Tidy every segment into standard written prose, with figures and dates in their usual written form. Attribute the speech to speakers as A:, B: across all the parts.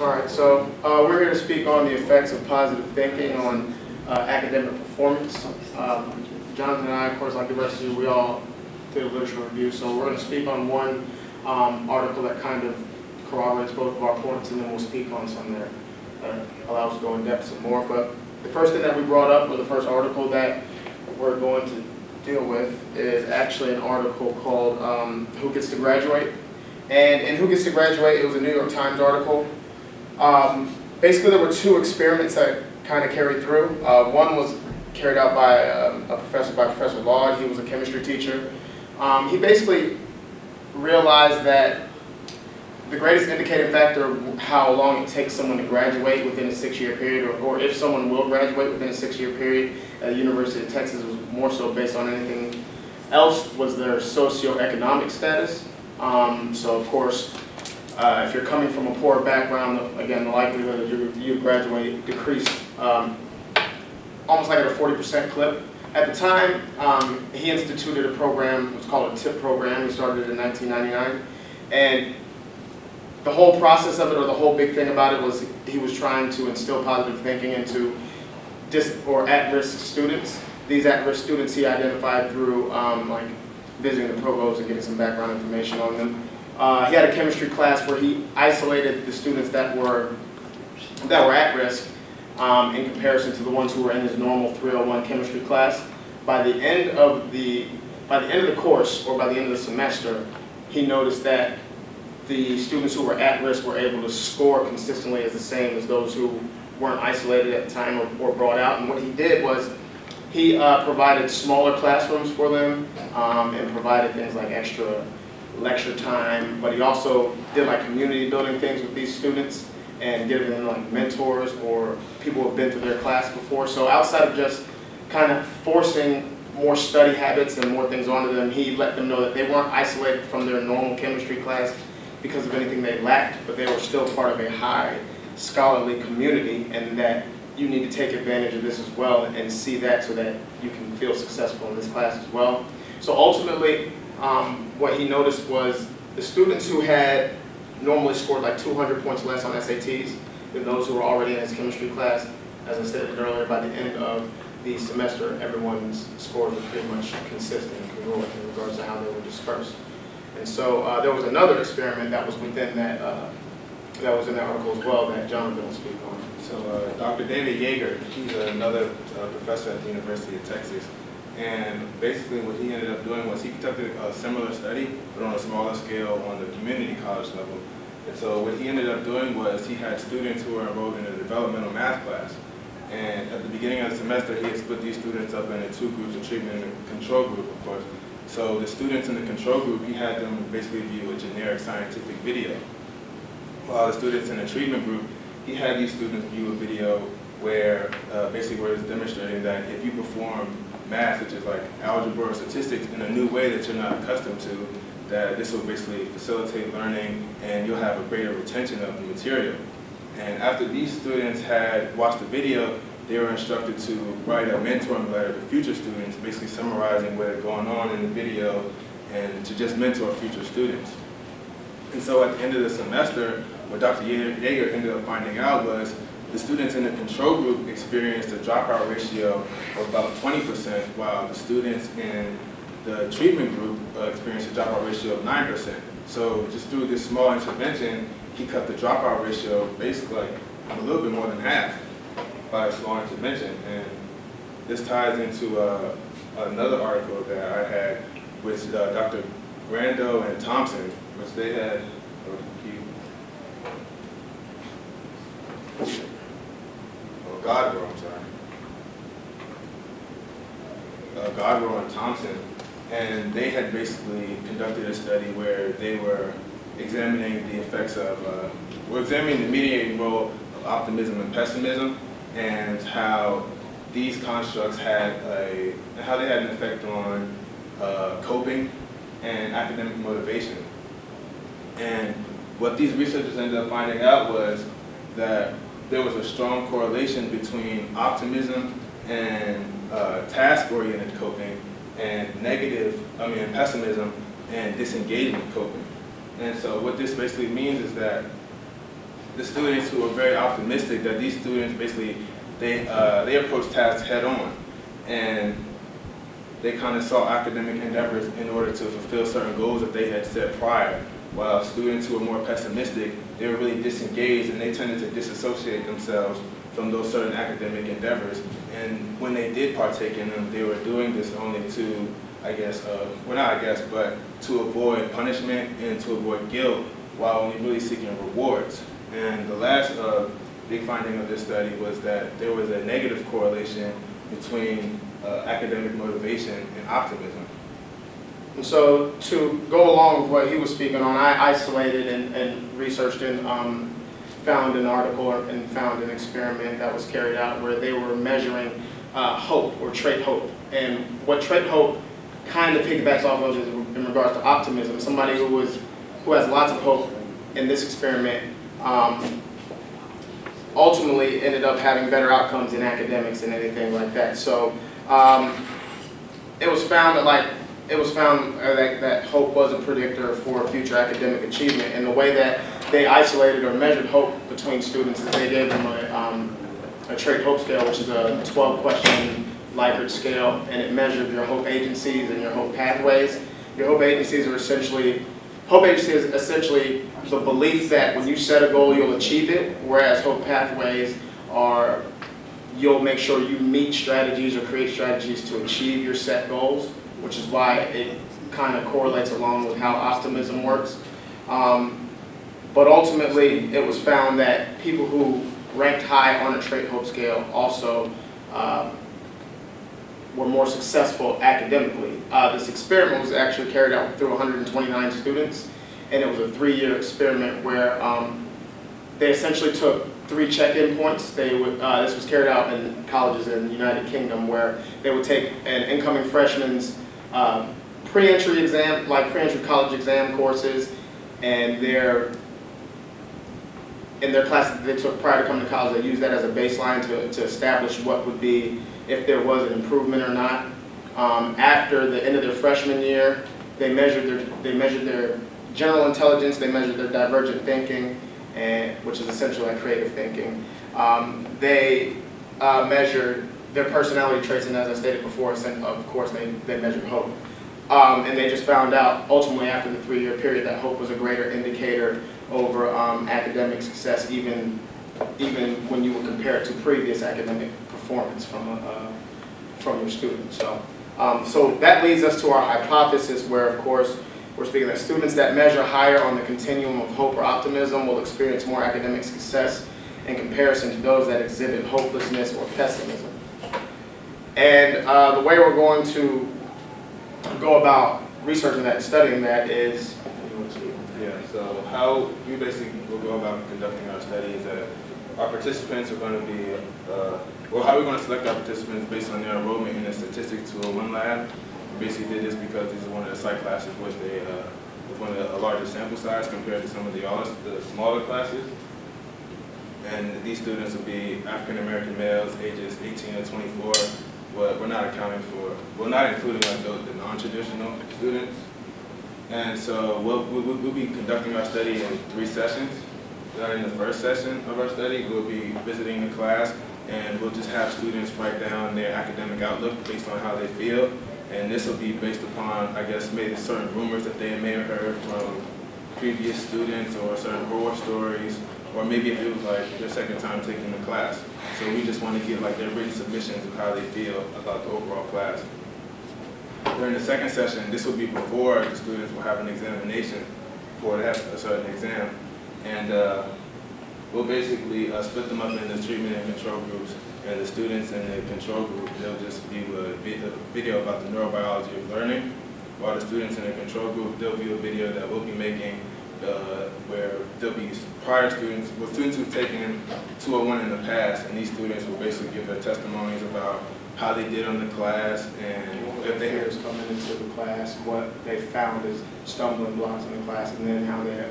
A: All right, so we're here to speak on the effects of positive thinking on academic performance. Jonathan and I, of course, like the rest of you, we all did a literature review, so we're going to speak on one article that kind of corroborates both of our points, and then we'll speak on some that allow us to go in depth some more. But the first thing that we brought up, or the first article that we're going to deal with, is actually an article called Who Gets to Graduate? And in Who Gets to Graduate, it was a New York Times article. Basically, there were two experiments that kind of carried through. One was carried out by Professor Laud. He was a chemistry teacher. He basically realized that the greatest indicating factor of how long it takes someone to graduate within a 6-year period, or if someone will graduate within a 6-year period at the University of Texas, was more so based on anything else, was their socioeconomic status. So of course, if you're coming from a poor background, again, the likelihood of you graduate decreased almost like at a 40% clip. At the time, he instituted a program. It was called a TIP program. He started it in 1999, and the whole process of it, or the whole big thing about it, was he was trying to instill positive thinking into at-risk students. These at-risk students he identified through like visiting the provost and getting some background information on them. He had a chemistry class where he isolated the students that were at risk in comparison to the ones who were in his normal 301 chemistry class. By the end of the course, or by the end of the semester, he noticed that the students who were at risk were able to score consistently as the same as those who weren't isolated at the time or brought out. And what he did was he provided smaller classrooms for them and provided things like extra lecture time, but he also did like community building things with these students and giving them like mentors or people who have been through their class before. So outside of just kind of forcing more study habits and more things onto them, he let them know that they weren't isolated from their normal chemistry class because of anything they lacked, but they were still part of a high scholarly community, and that you need to take advantage of this as well and see that so that you can feel successful in this class as well. So ultimately, what he noticed was the students who had normally scored like 200 points less on SATs than those who were already in his chemistry class, as I stated earlier, by the end of the semester, everyone's scores were pretty much consistent and congruent in regards to how they were dispersed. And so there was another experiment that was within that, that was in that article as well that Jonathan will speak on.
B: So Dr. David Yeager, he's another professor at the University of Texas. And basically what he ended up doing was he conducted a similar study, but on a smaller scale on the community college level. And so what he ended up doing was he had students who were enrolled in a developmental math class. And at the beginning of the semester, he had split these students up into two groups, a treatment and a control group, of course. So the students in the control group, he had them basically view a generic scientific video. While the students in the treatment group, he had these students view a video where basically where it's demonstrating that if you perform math, such as like algebra or statistics, in a new way that you're not accustomed to, that this will basically facilitate learning and you'll have a greater retention of the material. And after these students had watched the video, they were instructed to write a mentoring letter to future students, basically summarizing what had gone on in the video and to just mentor future students. And so at the end of the semester, what Dr. Yeager ended up finding out was the students in the control group experienced a dropout ratio of about 20%, while the students in the treatment group experienced a dropout ratio of 9%. So just through this small intervention, he cut the dropout ratio basically like a little bit more than half by a small intervention. And this ties into another article that I had with Dr. Grando and Thompson, which they had, Godrow, I'm sorry. Godrow and Thompson, and they had basically conducted a study where they were examining the effects of, examining the mediating role of optimism and pessimism, and how these constructs had how they had an effect on coping and academic motivation. And what these researchers ended up finding out was that there was a strong correlation between optimism and task-oriented coping, and pessimism and disengagement coping. And so what this basically means is that the students who were very optimistic, that these students basically, they approached tasks head on. And they kind of saw academic endeavors in order to fulfill certain goals that they had set prior. While students who were more pessimistic, they were really disengaged and they tended to disassociate themselves from those certain academic endeavors. And when they did partake in them, they were doing this only to, but to avoid punishment and to avoid guilt while only really seeking rewards. And the last big finding of this study was that there was a negative correlation between academic motivation and optimism.
A: And so to go along with what he was speaking on, I isolated and researched and found an article and found an experiment that was carried out where they were measuring hope or trait hope. And what trait hope kind of piggybacks off of is in regards to optimism. Somebody who has lots of hope in this experiment ultimately ended up having better outcomes in academics and anything like that. So it was found that hope was a predictor for future academic achievement. And the way that they isolated or measured hope between students is they gave them a trait hope scale, which is a 12-question Likert scale, and it measured your hope agencies and your hope pathways. Your hope agencies are essentially the belief that when you set a goal, you'll achieve it, whereas hope pathways are you'll make sure you meet strategies or create strategies to achieve your set goals, which is why it kind of correlates along with how optimism works. But ultimately, it was found that people who ranked high on a trait hope scale also were more successful academically. This experiment was actually carried out through 129 students, and it was a 3-year experiment where they essentially took 3 check-in points. This was carried out in colleges in the United Kingdom, where they would take an incoming freshman's pre-entry exam, like pre-entry college exam courses, and in their classes that they took prior to coming to college, they used that as a baseline to establish what would be, if there was an improvement or not. After the end of their freshman year, they measured their general intelligence, they measured their divergent thinking, which is essentially like creative thinking. They measured their personality traits, and as I stated before, of course, they measured hope. And they just found out, ultimately, after the 3-year period, that hope was a greater indicator over academic success, even when you would compare it to previous academic performance from your students. So that leads us to our hypothesis, where, of course, we're speaking that students that measure higher on the continuum of hope or optimism will experience more academic success in comparison to those that exhibit hopelessness or pessimism. And the way we're going to go about researching that and studying that is,
B: so how we basically will go about conducting our study is that our participants are going to be, how we're going to select our participants based on their enrollment in the Statistics 201 lab. We basically did this because this is one of the psych classes with a larger sample size compared to some of the smaller classes. And these students will be African American males, ages 18 to 24. We're not including like the non-traditional students. And so we'll be conducting our study in 3 sessions. In the first session of our study, we'll be visiting the class, and we'll just have students write down their academic outlook based on how they feel. And this will be based upon, I guess, maybe certain rumors that they may have heard from previous students or certain horror stories, or maybe if it was like their second time taking the class. So we just want to get like their written submissions of how they feel about the overall class. During the second session, this will be before the students will have an examination, before they have a certain exam. And we'll basically split them up into treatment and control groups. And the students in the control group, they'll just view a video about the neurobiology of learning, while the students in the control group, they'll view a video that we'll be making where there'll be students who've taken 201 in the past, and these students will basically give their testimonies about how they did on the class and
A: if they hear coming into the class, what they found as stumbling blocks in the class, and then how they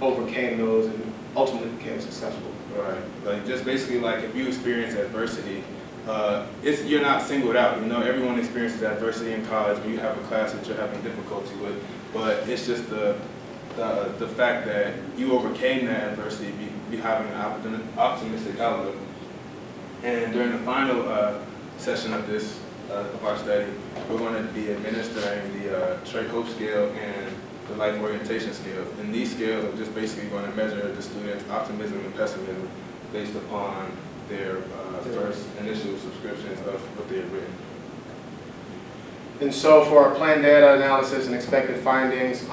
A: overcame those and ultimately became successful.
B: Right. Like just basically like if you experience adversity, you're not singled out. You know, everyone experiences adversity in college when you have a class that you're having difficulty with. But it's just the fact that you overcame that adversicy having an optimistic outlook. And during the final session of this, of our study, we're going to be administering the Drake-Hope scale and the life orientation scale. And these scales are just basically going to measure the students' optimism and pessimism based upon their first initial subscriptions of what they have written.
A: And so for our planned data analysis and expected findings,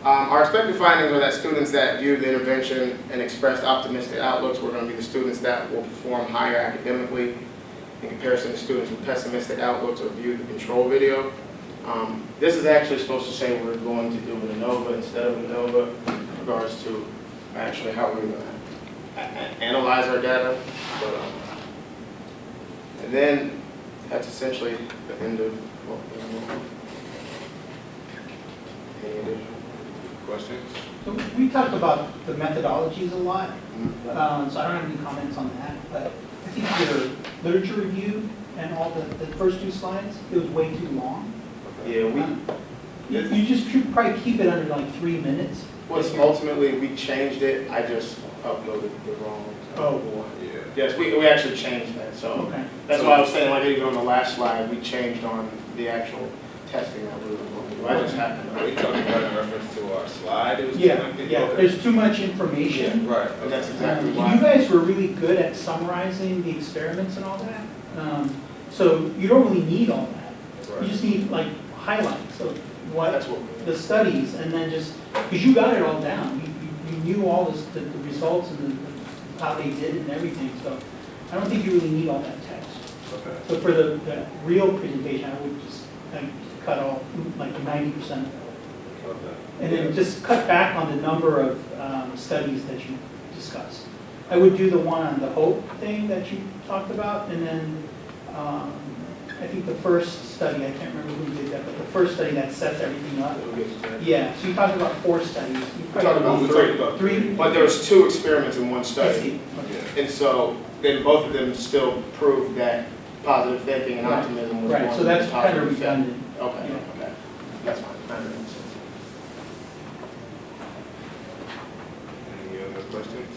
A: our expected findings are that students that viewed the intervention and expressed optimistic outlooks were going to be the students that will perform higher academically in comparison to students with pessimistic outlooks or viewed the control video. This is actually supposed to say we're going to do an ANOVA instead of an ANOVA in regards to actually how we're going to analyze our data. But, and then that's essentially the end of what we're doing. Any additional
B: Questions?
C: So we talked about the methodologies a lot, so I don't have any comments on that, but I think your literature review and all the first two slides, it was way too long.
A: Yeah,
C: You just should probably keep it under like 3 minutes.
A: ultimately we changed it. I just uploaded the wrong one.
B: Yeah.
A: Yes, we actually changed that. So
C: Okay.
A: that's why I was saying, like even on the last slide, we changed on the actual testing that we were going to do. I just happened
B: Are we
A: to.
B: talking about in reference to our slide? It was
C: Yeah,
B: too lengthy?
C: yeah,
B: Okay.
C: there's too much information.
B: Right.
A: And that's
B: okay.
A: exactly
C: You
A: why.
C: guys were really good at summarizing the experiments and all that. So you don't really need all that. You
B: Right.
C: just need like highlights of what
A: That's what.
C: the studies, and then just, because you got it all down. You knew all this, the results and how they did it and everything, so I don't think you really need all that text.
B: Okay.
C: So for the real presentation, I would just cut off like 90% of it.
B: Okay.
C: And then just cut back on the number of studies that you discussed. I would do the one on the hope thing that you talked about, and then I think the first study, I can't remember who did that, but the first study that sets everything up. Yeah, so you talked about 4 studies. You
A: We talked about
B: We
A: three.
B: talked about
C: 3?
A: But there was 2 experiments in one
C: I
A: study.
C: see.
B: Yeah.
A: And so then both of them still proved that positive thinking and
C: Right.
A: optimism was
C: Right,
A: one
C: so that's kind
A: positive
C: of
A: effect.
C: redundant.
A: Okay,
C: Yeah.
A: okay. That's fine. That makes sense.
B: Any other questions?